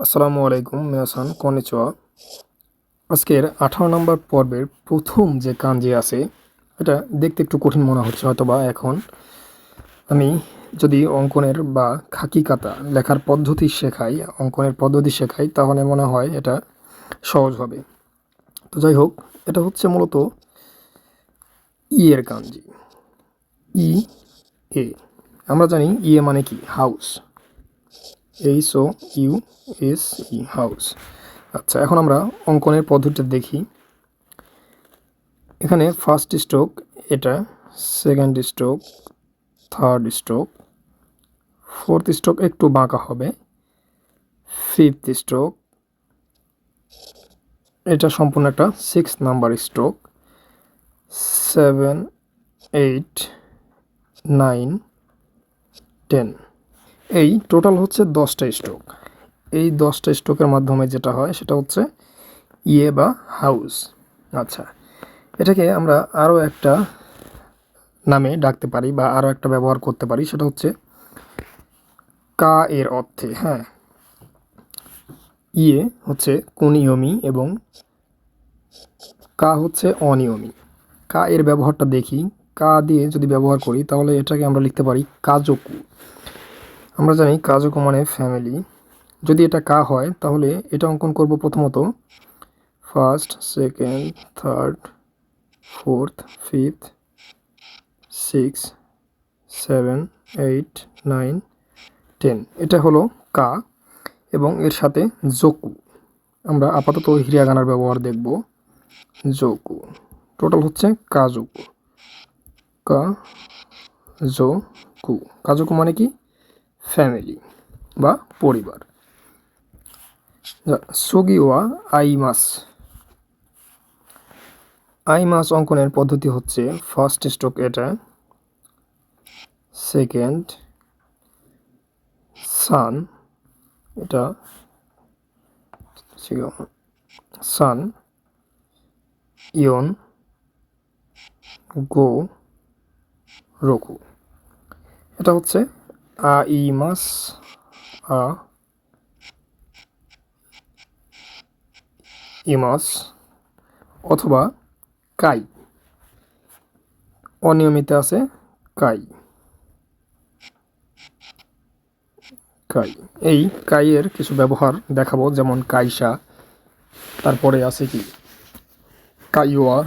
আসসালামু আলাইকুম মিয়াসান কনিচিওয়া। আজকের 18 নম্বর পর্বের প্রথম যে কাঞ্জি আছে এটা দেখতে একটু কঠিন মনে হচ্ছে হয়তোবা এখন। আমি যদি অঙ্কনের বা খাকি কাতা লেখার পদ্ধতি শেখাই, অঙ্কনের পদ্ধতি শেখাই, তাহলে মনে হয় এটা সহজ হবে। তো যাই হোক, এটা হচ্ছে মূলত ই এর কাঞ্জি। ই এ আমরা জানি ই এ মানে কি হাউস, HOUSE হাউস। আচ্ছা, এখন আমরা অঙ্কনের পদ্ধতিটা দেখি। এখানে ফার্স্ট স্ট্রোক এটা, second stroke, third stroke, fourth stroke একটু বাঁকা হবে, ফিফথ স্ট্রোক, এটা সম্পূর্ণ একটা 6 নাম্বার স্ট্রোক, 7, 8, 9, 10। এই টোটাল হচ্ছে 10টা স্ট্রোক। এই 10টা স্ট্রোকের মাধ্যমে যেটা হয় সেটা হচ্ছে ইয়ে বা হাউস। আচ্ছা, এটাকে আমরা আরও একটা নামে ডাকতে পারি বা আরও একটা ব্যবহার করতে পারি, সেটা হচ্ছে কা এর অর্থে। হ্যাঁ, ইয়ে হচ্ছে কুনিয়মি এবং কা হচ্ছে অনিয়মী। কা এর ব্যবহারটা দেখি। কা দিয়ে যদি ব্যবহার করি তাহলে এটাকে আমরা লিখতে পারি কাজকু। আমরা জানি কাজকু মানে ফ্যামিলি। যদি এটা কা হয় তাহলে এটা অঙ্কন করব প্রথমত first, second, third, fourth, fifth, 6, 7, 8, 9, 10। এটা হলো কা এবং এর সাথে জোকু। আমরা আপাতত হিরাগানার ব্যবহার দেখব। জোকু টোটাল হচ্ছে কাজুকু। কাজোকু। কাজোকু মানে কি ফ্যামিলি বা পরিবার। সুগিওয়া আইমাস। আইমাস অঙ্কনের পদ্ধতি হচ্ছে ফার্স্ট স্ট্রোক এটা, সেকেন্ড সান, এটা সান, ইয়ন, গো, রোকু। এটা হচ্ছে আইমাস, আ ইমাস অথবা কাই। অনিয়মিত আছে কাই। কাই। এই কাইয়ের কিছু ব্যবহার দেখাবো, যেমন কাইসা, তারপরে আছে কি কাইওয়া।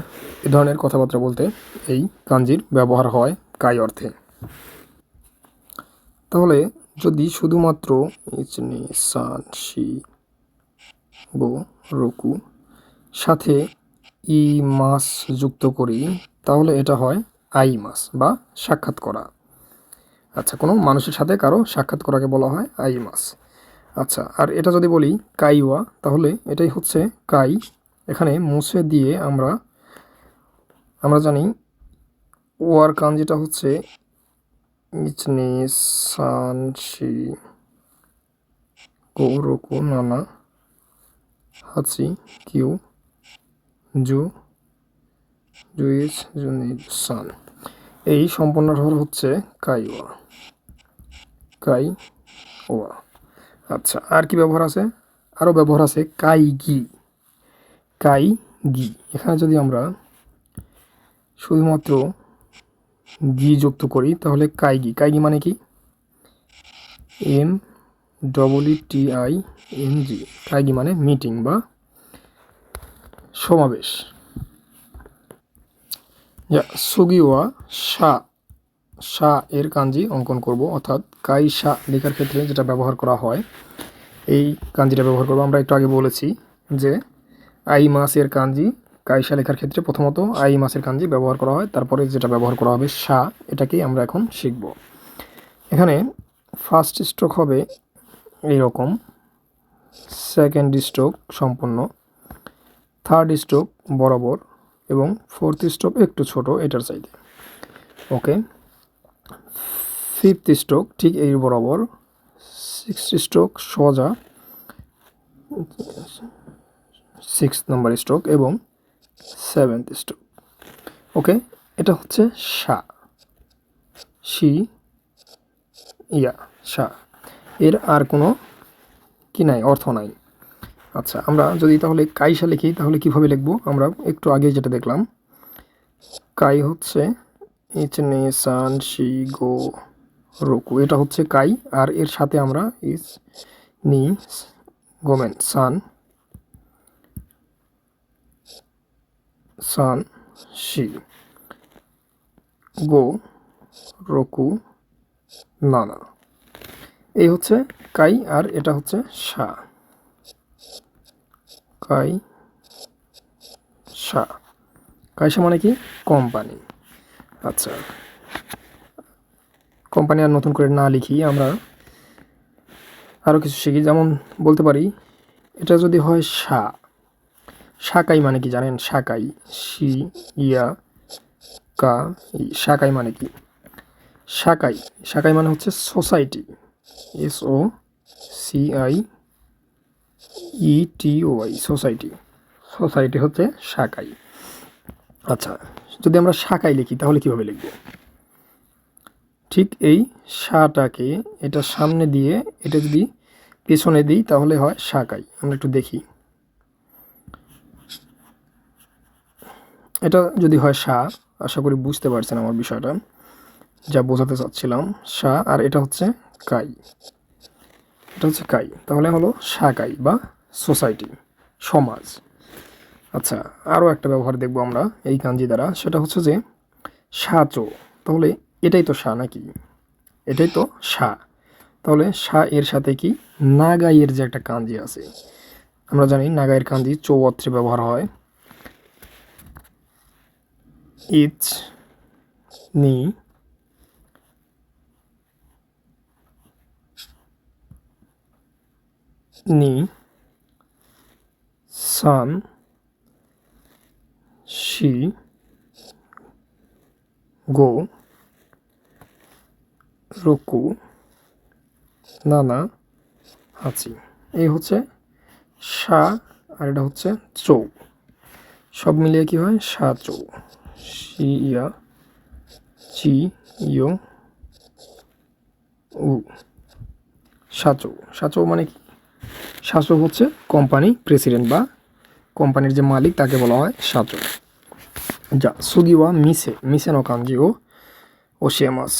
এ ধরনের কথাবার্তা বলতে এই কাঞ্জির ব্যবহার হয় কাই অর্থে। তাহলে যদি শুধুমাত্র ইচনি সান শি গো রুকু সাথে ই মাস যুক্ত করি তাহলে এটা হয় আই মাস বা সাক্ষাৎ করা। আচ্ছা, কোনো মানুষের সাথে কারো সাক্ষাৎ করাকে বলা হয় আই মাস। আচ্ছা, আর এটা যদি বলি কাইওয়া তাহলে এটাই হচ্ছে কাই। এখানে মুছে দিয়ে আমরা জানি ওয়ার কাঞ্জিটা হচ্ছে ইচনি সান শি গো রুকু নানা হাচি কিউ জু জুইস জুনি সান। এই সম্পূর্ণটা হচ্ছে কাইওয়া। কাই ওয়া। আচ্ছা, আর কি ব্যবহার আছে? আরও ব্যবহার আছে কাই গি। কাই গি। এখানে যদি আমরা শুধুমাত্র গি যুক্ত করি তাহলে কাইগি। কাইগি মানে কি MWTING। কাইগি মানে মিটিং বা সমাবেশ। সুগিওয়া সা। সা এর কাঞ্জি অঙ্কন করব, অর্থাৎ কাই সা লেখার ক্ষেত্রে যেটা ব্যবহার করা হয় এই কাঞ্জিটা ব্যবহার করব। আমরা একটু আগে বলেছি যে আই মাসের কাঞ্জি কাইসা লেখার ক্ষেত্রে প্রথমত আই মাসের কাঞ্জি ব্যবহার করা হয়, তারপরে যেটা ব্যবহার করা হবে সা, এটাকেই আমরা এখন শিখব। এখানে ফার্স্ট স্ট্রোক হবে এইরকম, সেকেন্ড স্ট্রোক সম্পূর্ণ, থার্ড স্ট্রোক বরাবর এবং ফোর্থ স্ট্রোক একটু ছোট এটার চাইতে। ওকে, ফিফথ স্ট্রোক ঠিক এই বরাবর, সিক্সথ স্ট্রোক সোজা 6 নম্বর স্ট্রোক এবং 7th স্ট্রোক। ওকে, এটা হচ্ছে সা, শি, ইয়া, সা। এর আর কোনো কি নাই, অর্থ নাই। আচ্ছা, আমরা যদি তাহলে কাইশা লিখি তাহলে কিভাবে লিখব? আমরা একটু আগে যেটা দেখলাম, কাই হচ্ছে ইচ নে সান শি গো রোকু, এটা হচ্ছে কাই, আর এর সাথে আমরা ইচ নি গোমেন সান সান শি গো রোকু নানা, এই হচ্ছে কাই, আর এটা হচ্ছে সা, কাই সা। কাইসা মানে কি? কোম্পানি। আচ্ছা, কোম্পানি আর নতুন করে না লিখি, আমরা আরও কিছু শিখি। যেমন বলতে পারি, এটা যদি হয় সা, সাকাই মানে কি জানেন? সাকাই, সি ইয়া কা ই, সাকাই মানে কি? সাকাই, সাকাই মানে হচ্ছে সোসাইটি, SOCIETY, সোসাইটি। সোসাইটি হচ্ছে সাকাই। আচ্ছা, যদি আমরা সাকাই লিখি তাহলে কীভাবে লিখব? ঠিক এই সাটাকে এটা সামনে দিয়ে এটা যদি পেছনে দিই তাহলে হয় সাকাই। আমরা একটু দেখি, এটা যদি হয় সা, আশা করি বুঝতে পারছেন আমার বিষয়টা, যা বোঝাতে চাচ্ছিলাম। সা, আর এটা হচ্ছে কাই, এটা হচ্ছে কাই, তাহলে হলো সাকাই বা সোসাইটি, সমাজ। আচ্ছা, আরও একটা ব্যবহার দেখব আমরা এই কাঞ্জি দ্বারা, সেটা হচ্ছে যে সাচো। তাহলে এটাই তো সা নাকি? এটাই তো সা। তাহলে সা এর সাথে কি নাগাইয়ের যে একটা কাঞ্জি আছে, আমরা জানি নাগাইয়ের কাঞ্জি চৌ অর্থে ব্যবহার হয়। ইচ নি নি সান শি গো রোকু নানা হাচি, এই হচ্ছে সা, আর এটা হচ্ছে চৌ। সব মিলিয়ে কি হয়? সা চৌ, শি ইয়া চি ইয় উ, সাচৌ। সাচৌ মানে কি? সাচৌ হচ্ছে কোম্পানি প্রেসিডেন্ট বা কোম্পানির যে মালিক তাকে বলা হয় সাচৌ। যা সুগিওয়া মিসে, মিসে নো কাঞ্জি ও ওশিয়ামাস।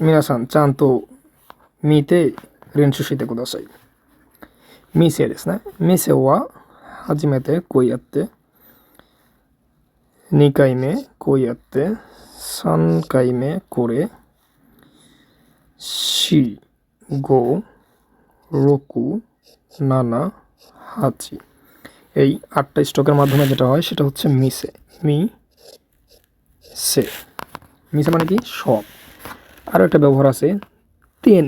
মিনাসান চান তো মিতে রেনশু শিতে কুদাসাই। মিসে দেsuね。মিসে ওয়া初めてこうやって2回目こうやって3回目これ4、5、6、7、8, এই 8টা স্ট্রোকের মাধ্যমে যেটা হয় সেটা হচ্ছে মিসে, সে। মিসে মানে কি? সব। আরও একটা ব্যবহার আছে তেন,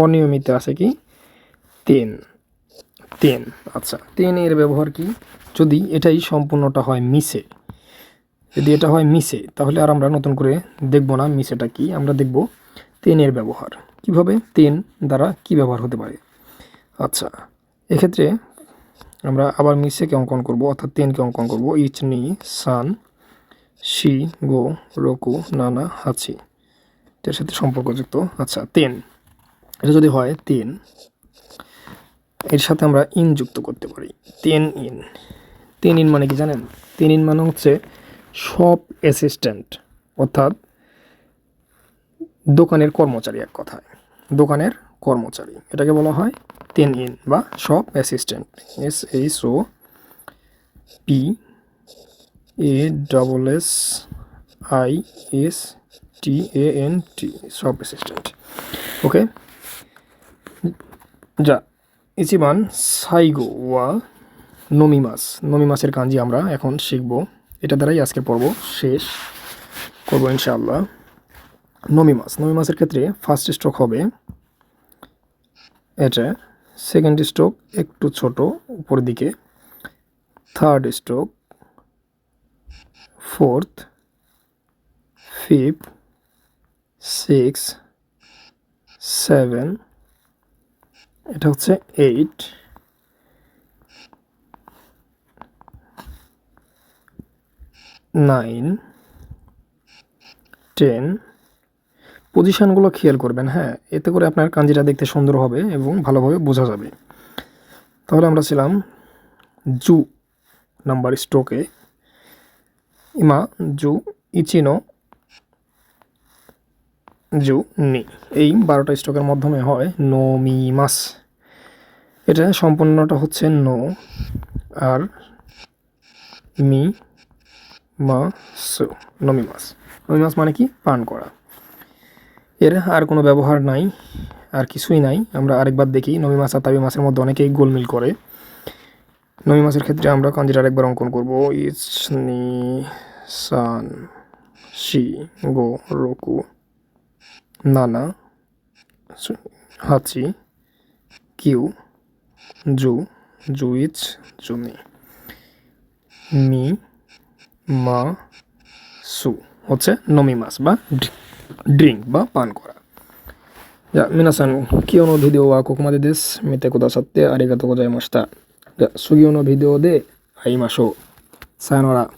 অনিয়মিত আছে কি? তেন, তেন। আচ্ছা, তেনের ব্যবহার কি? যদি এটাই সম্পূর্ণটা হয় মিসে, যদি এটা হয় মিসে, তাহলে আর আমরা নতুন করে দেখব না মিসেটা কি, আমরা দেখব তেনের ব্যবহার কিভাবে, তেন দ্বারা কি ব্যবহার হতে পারে। আচ্ছা, এক্ষেত্রে আমরা আবার মিসেকে অঙ্কন করব, অর্থাৎ তেনকে অঙ্কন করব। ইচ নি সান শি গো রোকু নানা হাচি, এটার সাথে সম্পর্কযুক্ত। আচ্ছা, তেন, এটা যদি হয় তেন, এর সাথে আমরা ইন যুক্ত করতে পারি, তেন ইন। তেন ইন মানে কি জানেন? তেন ইন মানে হচ্ছে শপ অ্যাসিস্ট্যান্ট, অর্থাৎ দোকানের কর্মচারী, এক কথায় দোকানের কর্মচারী, এটাকে বলা হয় তেন ইন বা shop assistant. SOPASSISTANT, shop assistant. Okay, যা ইচিবান সাইগো ওয়া নমিমাস, নমিমাসের কাঞ্জি আমরা এখন শিখব। এটা দ্বারাই আজকের পর্ব শেষ করবো ইনশাআল্লাহ। নমিমাস, নমিমাসের ক্ষেত্রে ফার্স্ট স্ট্রোক হবে এটা, সেকেন্ড স্ট্রোক একটু ছোট উপরের দিকে, থার্ড স্ট্রোক, ফোর্থ, ফিফথ, 6, 7, এটা হচ্ছে 8, 9, 10, পজিশানগুলো খেয়াল করবেন, হ্যাঁ, এতে করে আপনার কাঞ্জিটা দেখতে সুন্দর হবে এবং ভালোভাবে বোঝা যাবে। তাহলে আমরা ছিলাম জু নাম্বার স্ট্রোকে, ইমা জু ইচিনো জু নি, এই 12টা স্ট্রোকের মাধ্যমে হয় নো মি মাস। এটা সম্পূর্ণটা হচ্ছে নো আর মি মা সু, নমি মাস। নমি মাস মানে কি? পান করা। এর আর কোনো ব্যবহার নাই, আর কিছুই নাই। আমরা আরেকবার দেখি, নমি মাস আর তাবি মাসের মধ্যে অনেকেই গোলমিল করে। নমি মাসের ক্ষেত্রে আমরা কাঞ্জিটা আরেকবার অঙ্কন করব। ইচ নি সান শি গো রোকু নানা হাচি কিউ জু জুইচ জুমি মি মা সু হচ্ছে নমি মাস বা ড্রিঙ্ক বা পান করা।じゃあ皆さん、今日のビデオはここまでです。見てくださってありがとうございました。じゃあ次のビデオで会いましょう。さよなら。